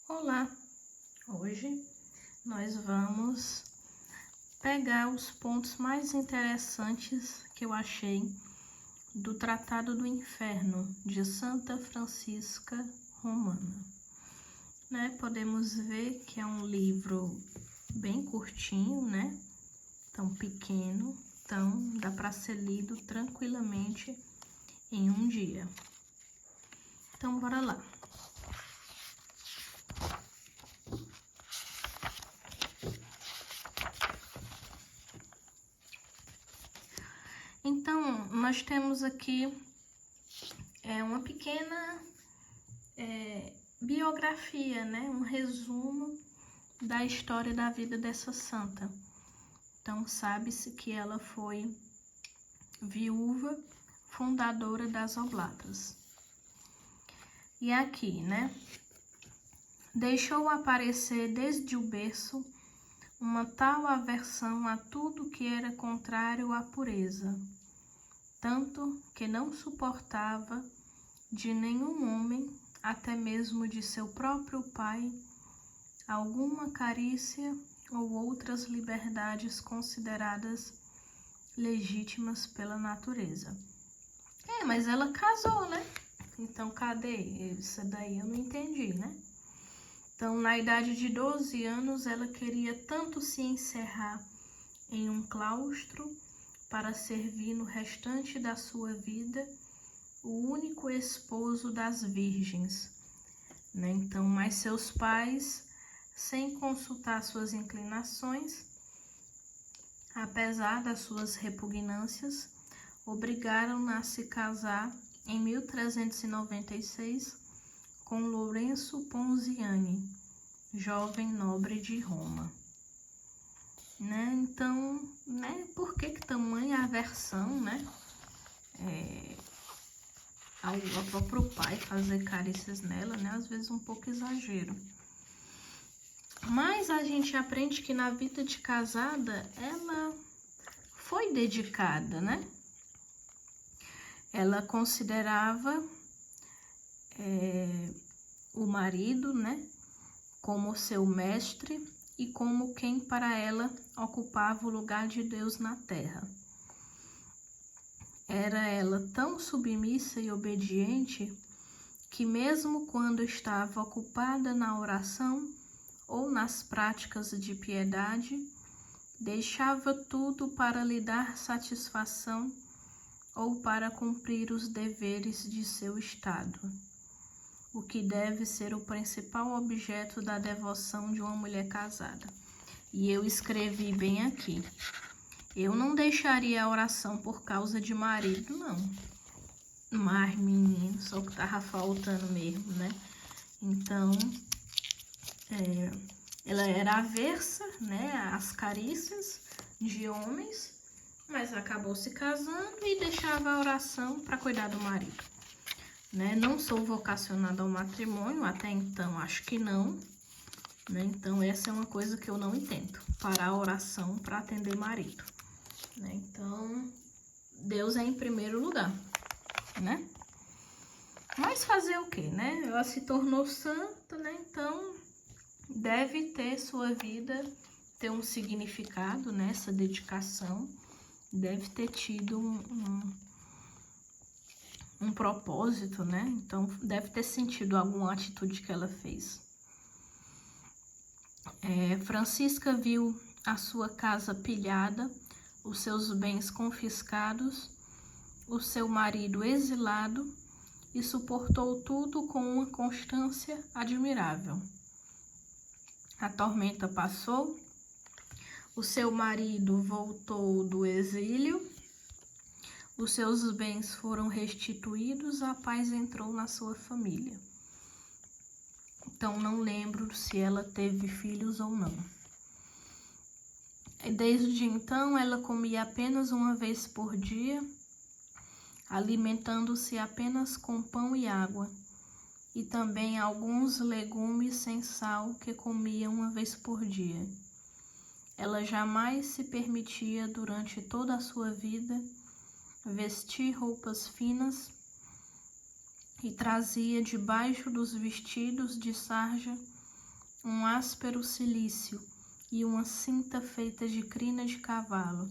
Olá! Hoje nós vamos pegar os pontos mais interessantes que eu achei do Tratado do Inferno de Santa Francisca Romana. Podemos ver que é um livro bem curtinho, tão pequeno, então dá para ser lido tranquilamente em um dia. Então, bora lá. Então, nós temos aqui uma pequena biografia, um resumo da história da vida dessa santa. Então, sabe-se que ela foi viúva, fundadora das Oblatas. E aqui, deixou aparecer desde o berço uma tal aversão a tudo que era contrário à pureza, tanto que não suportava de nenhum homem, até mesmo de seu próprio pai, alguma carícia ou outras liberdades consideradas legítimas pela natureza. Mas ela casou, Então, cadê? Isso daí eu não entendi, Então, na idade de 12 anos, ela queria tanto se encerrar em um claustro para servir no restante da sua vida o único esposo das virgens, Então, mas seus pais, sem consultar suas inclinações, apesar das suas repugnâncias, obrigaram-na a se casar em 1396 com Lourenço Ponziani, jovem nobre de Roma. Então, por que tamanha aversão, ao próprio pai fazer carícias nela, Às vezes um pouco exagero. Mas a gente aprende que na vida de casada, ela foi dedicada, Ela considerava o marido, como seu mestre e como quem para ela ocupava o lugar de Deus na terra. Era ela tão submissa e obediente que mesmo quando estava ocupada na oração ou nas práticas de piedade, deixava tudo para lhe dar satisfação ou para cumprir os deveres de seu estado, o que deve ser o principal objeto da devoção de uma mulher casada. E eu escrevi bem aqui: eu não deixaria a oração por causa de marido, não. Mas, menino, só que tava faltando mesmo, Então, ela era aversa, às carícias de homens, mas acabou se casando e deixava a oração para cuidar do marido, Não sou vocacionada ao matrimônio, até então acho que não, Então essa é uma coisa que eu não entendo, parar a oração para atender marido, Então Deus é em primeiro lugar, Mas fazer o quê, Ela se tornou santa, Então deve ter sua vida, ter um significado, essa dedicação, deve ter tido um propósito, Então deve ter sentido alguma atitude que ela fez. Francisca viu a sua casa pilhada, os seus bens confiscados, o seu marido exilado e suportou tudo com uma constância admirável. A tormenta passou, o seu marido voltou do exílio, os seus bens foram restituídos, a paz entrou na sua família. Então, não lembro se ela teve filhos ou não. Desde então, ela comia apenas uma vez por dia, alimentando-se apenas com pão e água, e também alguns legumes sem sal que comia uma vez por dia. Ela jamais se permitia, durante toda a sua vida, vestir roupas finas e trazia debaixo dos vestidos de sarja um áspero cilício e uma cinta feita de crina de cavalo.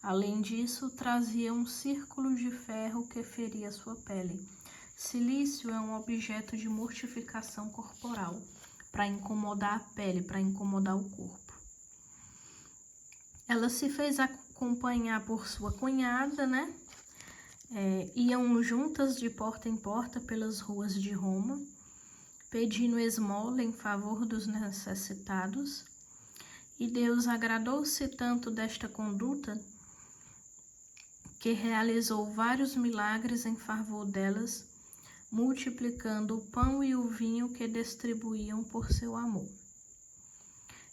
Além disso, trazia um círculo de ferro que feria sua pele. Cilício é um objeto de mortificação corporal, para incomodar a pele, para incomodar o corpo. Ela se fez acompanhar por sua cunhada, né? Iam juntas de porta em porta pelas ruas de Roma, pedindo esmola em favor dos necessitados. E Deus agradou-se tanto desta conduta que realizou vários milagres em favor delas, multiplicando o pão e o vinho que distribuíam por seu amor.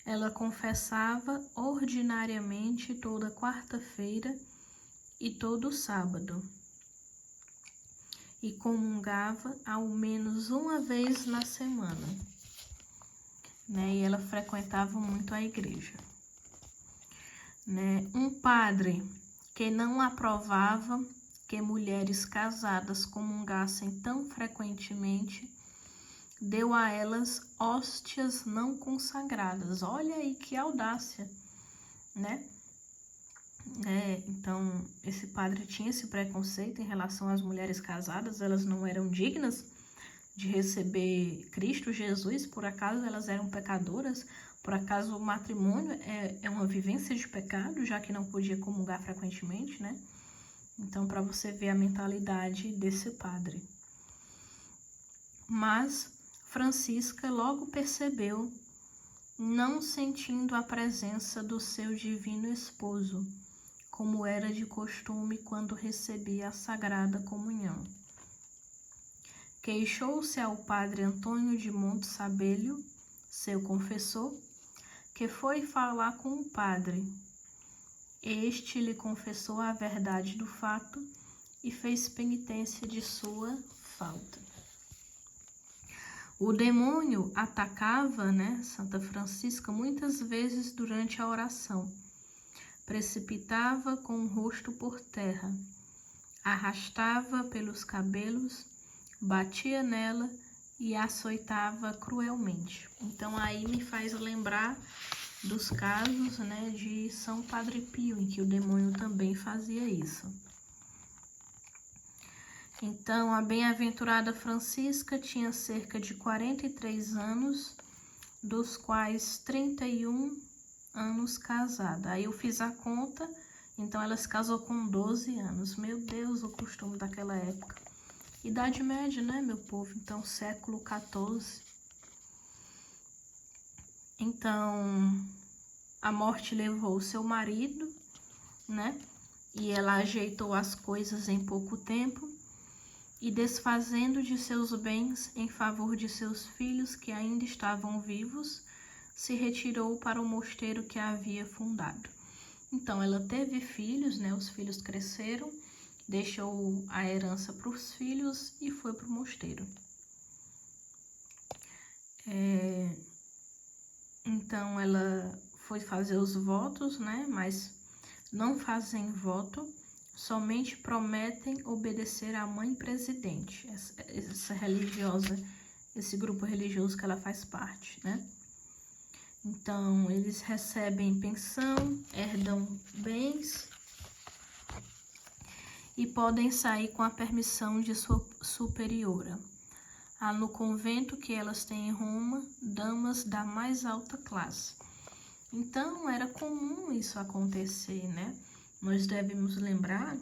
Ela confessava ordinariamente toda quarta-feira e todo sábado, e comungava ao menos uma vez na semana, né? E ela frequentava muito a igreja, né? Um padre que não aprovava que mulheres casadas comungassem tão frequentemente, deu a elas hóstias não consagradas. Olha aí que audácia, né? Então, esse padre tinha esse preconceito em relação às mulheres casadas, elas não eram dignas de receber Cristo Jesus, por acaso elas eram pecadoras, por acaso o matrimônio é uma vivência de pecado, já que não podia comungar frequentemente, né? Então, para você ver a mentalidade desse padre. Mas Francisca logo percebeu, não sentindo a presença do seu divino esposo, como era de costume quando recebia a Sagrada Comunhão. Queixou-se ao padre Antônio de Monte Sabelho, seu confessor, que foi falar com o padre. Este lhe confessou a verdade do fato e fez penitência de sua falta. O demônio atacava, né, Santa Francisca muitas vezes durante a oração. Precipitava com o rosto por terra, arrastava pelos cabelos, batia nela e açoitava cruelmente. Então aí me faz lembrar dos casos, né, de São Padre Pio, em que o demônio também fazia isso. Então a bem-aventurada Francisca tinha cerca de 43 anos, dos quais 31 anos casada. Aí eu fiz a conta, então ela se casou com 12 anos. Meu Deus, o costume daquela época. Idade média, né, meu povo? Então, século XIV. Então, a morte levou o seu marido, né? E ela ajeitou as coisas em pouco tempo e, desfazendo de seus bens em favor de seus filhos que ainda estavam vivos, se retirou para o mosteiro que havia fundado. Então, ela teve filhos, né? Os filhos cresceram, deixou a herança para os filhos e foi para o mosteiro. Então, ela foi fazer os votos, né? Mas não fazem voto, somente prometem obedecer à mãe presidente, essa religiosa, esse grupo religioso que ela faz parte, né? Então, eles recebem pensão, herdam bens e podem sair com a permissão de sua superiora. Há no convento que elas têm em Roma, damas da mais alta classe. Então, era comum isso acontecer, né? Nós devemos lembrar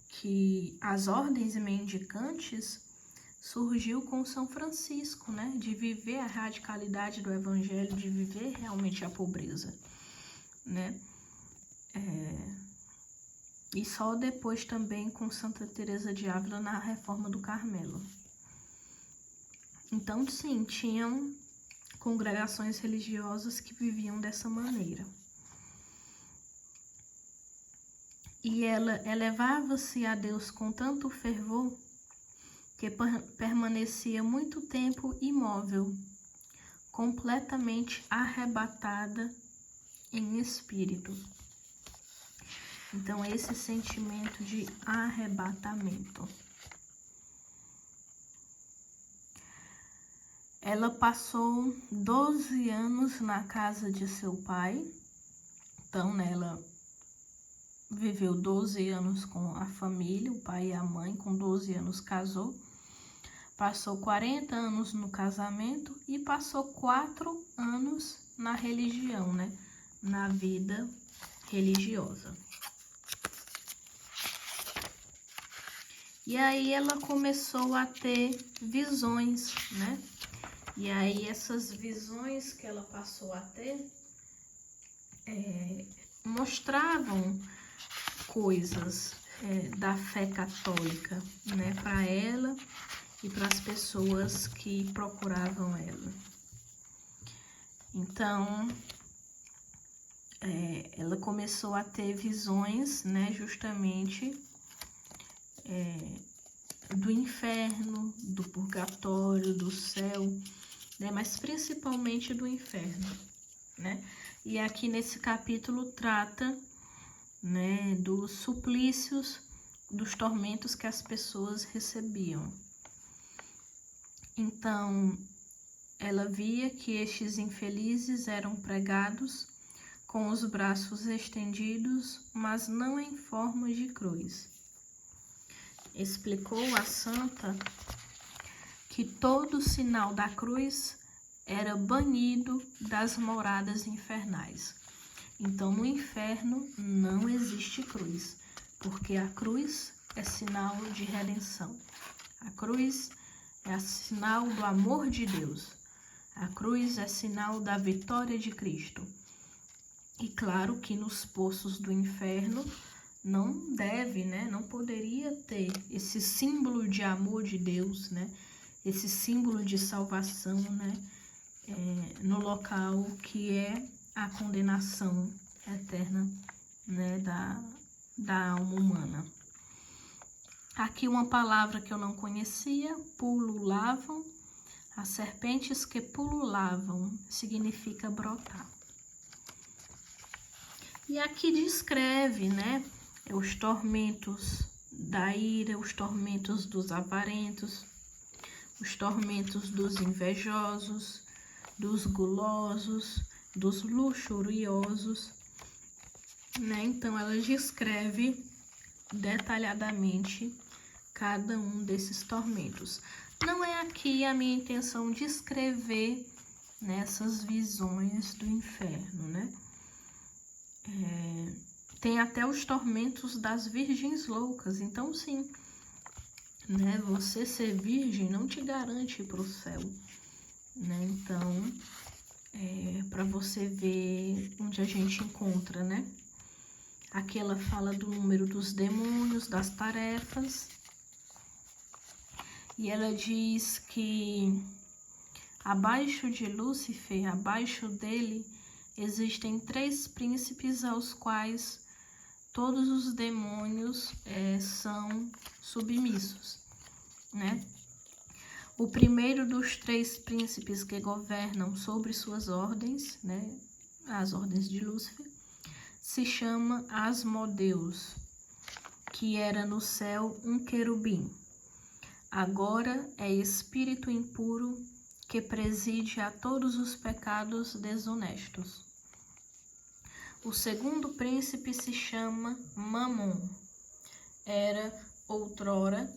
que as ordens mendicantes surgiu com São Francisco, né? De viver a radicalidade do evangelho, de viver realmente a pobreza, né? E só depois também com Santa Teresa de Ávila na Reforma do Carmelo. Então, sim, tinham congregações religiosas que viviam dessa maneira. E ela elevava-se a Deus com tanto fervor que permanecia muito tempo imóvel, completamente arrebatada em espírito. Então, esse sentimento de arrebatamento. ela passou 12 anos na casa de seu pai. Então, né, ela viveu 12 anos com a família, o pai e a mãe. Com 12 anos casou. Passou 40 anos no casamento e passou 4 anos na religião, né? Na vida religiosa. E aí ela começou a ter visões, né? E aí essas visões que ela passou a ter mostravam coisas da fé católica, né? Para ela e para as pessoas que procuravam ela. Então, ela começou a ter visões, né? Justamente do inferno, do purgatório, do céu, né? Mas principalmente do inferno, né? E aqui nesse capítulo trata, né, dos suplícios, dos tormentos que as pessoas recebiam. Então, ela via que estes infelizes eram pregados com os braços estendidos, mas não em forma de cruz. Explicou a santa que todo sinal da cruz era banido das moradas infernais. Então, no inferno não existe cruz, porque a cruz é sinal de redenção. A cruz é sinal do amor de Deus. A cruz é sinal da vitória de Cristo. E claro que nos poços do inferno não deve, né? Não poderia ter esse símbolo de amor de Deus, né? Esse símbolo de salvação, né? No local que é a condenação eterna, né? Da alma humana. Aqui uma palavra que eu não conhecia, pululavam. As serpentes que pululavam significa brotar. E aqui descreve, né, os tormentos da ira, os tormentos dos avarentos, os tormentos dos invejosos, dos gulosos, dos luxuriosos, né? Então ela descreve detalhadamente cada um desses tormentos. Não é aqui a minha intenção descrever nessas visões do inferno, né? Tem até os tormentos das virgens loucas. Então, sim, né? Você ser virgem não te garante para o céu, né? Então, para você ver onde a gente encontra, né? Aqui ela fala do número dos demônios, das tarefas. E ela diz que abaixo de Lúcifer, abaixo dele, existem 3 príncipes aos quais todos os demônios são submissos, né? O primeiro dos 3 príncipes que governam sobre suas ordens, né? As ordens de Lúcifer, se chama Asmodeus, que era no céu um querubim. Agora é espírito impuro que preside a todos os pecados desonestos. O segundo príncipe se chama Mamon. Era outrora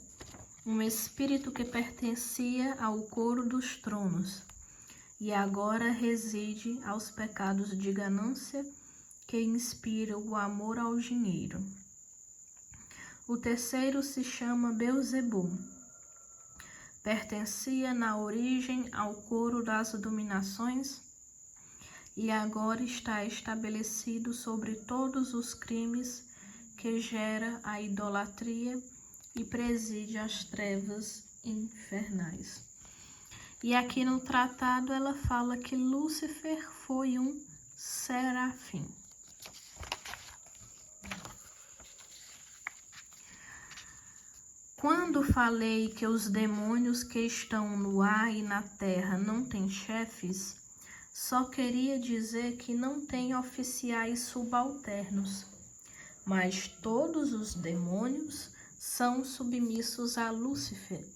um espírito que pertencia ao coro dos tronos e agora reside aos pecados de ganância que inspiram o amor ao dinheiro. O terceiro se chama Beelzebul. Pertencia na origem ao coro das dominações e agora está estabelecido sobre todos os crimes que gera a idolatria e preside as trevas infernais. E aqui no tratado ela fala que Lúcifer foi um serafim. Quando falei que os demônios que estão no ar e na terra não têm chefes, só queria dizer que não têm oficiais subalternos, mas todos os demônios são submissos a Lúcifer.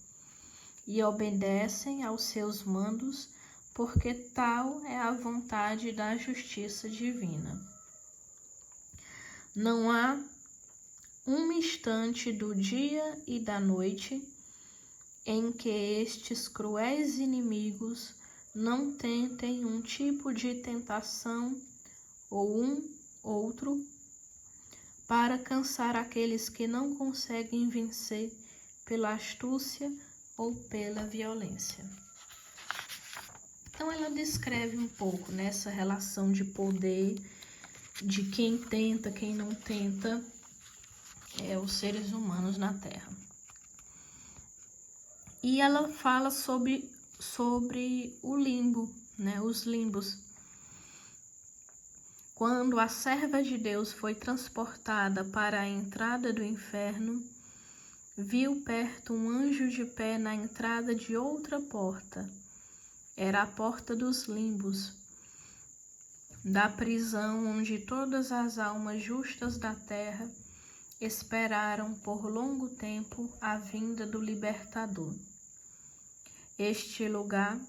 e obedecem aos seus mandos, porque tal é a vontade da justiça divina. Não há um instante do dia e da noite em que estes cruéis inimigos não tentem um tipo de tentação ou outro para cansar aqueles que não conseguem vencer pela astúcia ou pela violência. Então ela descreve um pouco nessa relação de poder, de quem tenta, quem não tenta, os seres humanos na Terra. E ela fala sobre o limbo, né, os limbos. Quando a serva de Deus foi transportada para a entrada do inferno, viu perto um anjo de pé na entrada de outra porta. Era a porta dos limbos, da prisão onde todas as almas justas da terra esperaram por longo tempo a vinda do Libertador. Este lugar,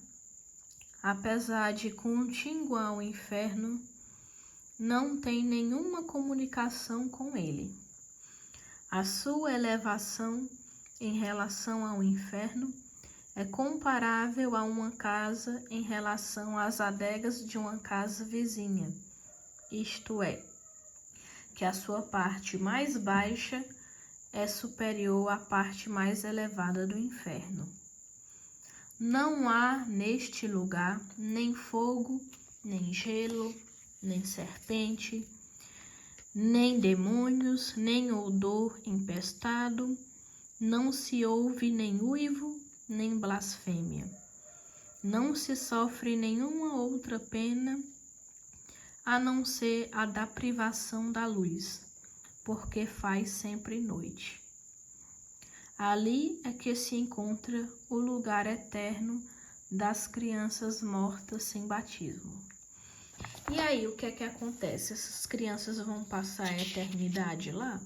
apesar de contíguo ao inferno, não tem nenhuma comunicação com ele. A sua elevação em relação ao inferno é comparável a uma casa em relação às adegas de uma casa vizinha, isto é, que a sua parte mais baixa é superior à parte mais elevada do inferno. Não há neste lugar nem fogo, nem gelo, nem serpente, nem demônios, nem odor empestado, não se ouve nem uivo, nem blasfêmia. Não se sofre nenhuma outra pena, a não ser a da privação da luz, porque faz sempre noite. Ali é que se encontra o lugar eterno das crianças mortas sem batismo. E aí, o que é que acontece? Essas crianças vão passar a eternidade lá?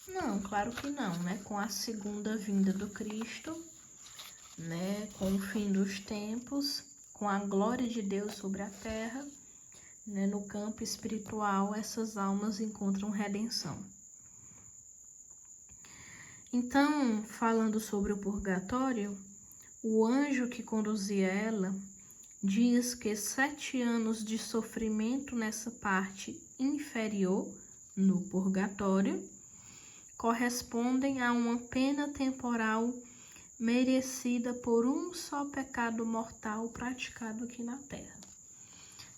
Não, claro que não, né? Com a segunda vinda do Cristo, né? Com o fim dos tempos, com a glória de Deus sobre a terra, né? No campo espiritual, essas almas encontram redenção. Então, falando sobre o purgatório, o anjo que conduzia ela diz que 7 anos de sofrimento nessa parte inferior, no purgatório, correspondem a uma pena temporal merecida por um só pecado mortal praticado aqui na Terra.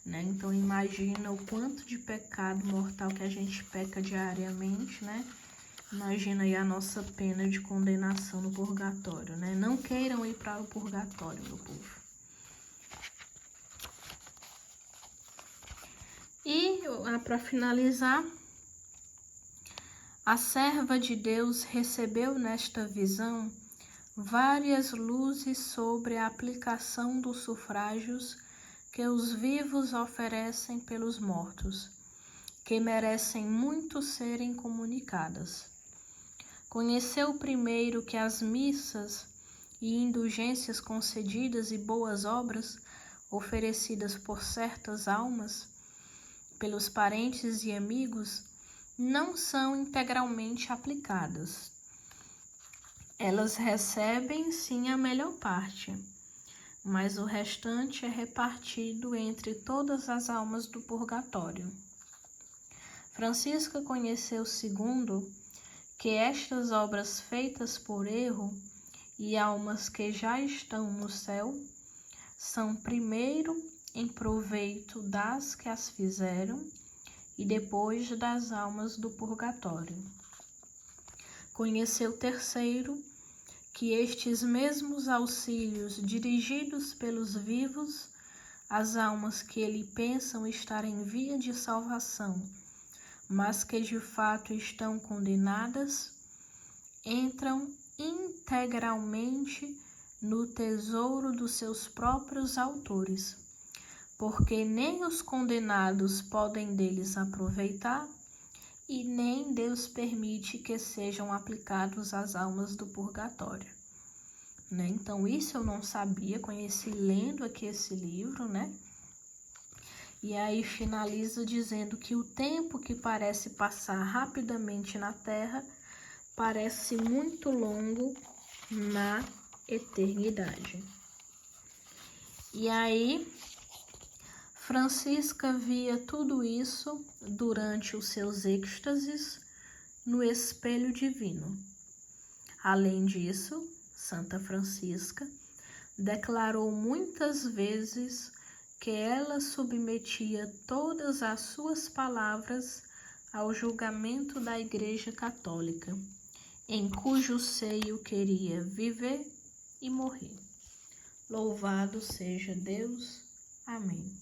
Né? Então, imagina o quanto de pecado mortal que a gente peca diariamente, né? Imagina aí a nossa pena de condenação no purgatório, né? Não queiram ir para o purgatório, meu povo. E, para finalizar, a serva de Deus recebeu nesta visão várias luzes sobre a aplicação dos sufrágios que os vivos oferecem pelos mortos, que merecem muito serem comunicadas. Conheceu primeiro que as missas e indulgências concedidas e boas obras oferecidas por certas almas, pelos parentes e amigos, não são integralmente aplicadas. Elas recebem sim a melhor parte, mas o restante é repartido entre todas as almas do purgatório. Francisca conheceu segundo que estas obras feitas por erro e almas que já estão no céu são primeiro em proveito das que as fizeram e depois das almas do purgatório. Conheceu terceiro que estes mesmos auxílios dirigidos pelos vivos, as almas que ele pensam estar em via de salvação, mas que de fato estão condenadas, entram integralmente no tesouro dos seus próprios autores, porque nem os condenados podem deles aproveitar e nem Deus permite que sejam aplicados às almas do purgatório. né? Então, isso eu não sabia, conheci lendo aqui esse livro, né? E aí finaliza dizendo que o tempo que parece passar rapidamente na Terra parece muito longo na eternidade. E aí, Francisca via tudo isso durante os seus êxtases no espelho divino. Além disso, Santa Francisca declarou muitas vezes que ela submetia todas as suas palavras ao julgamento da Igreja Católica, em cujo seio queria viver e morrer. Louvado seja Deus. Amém.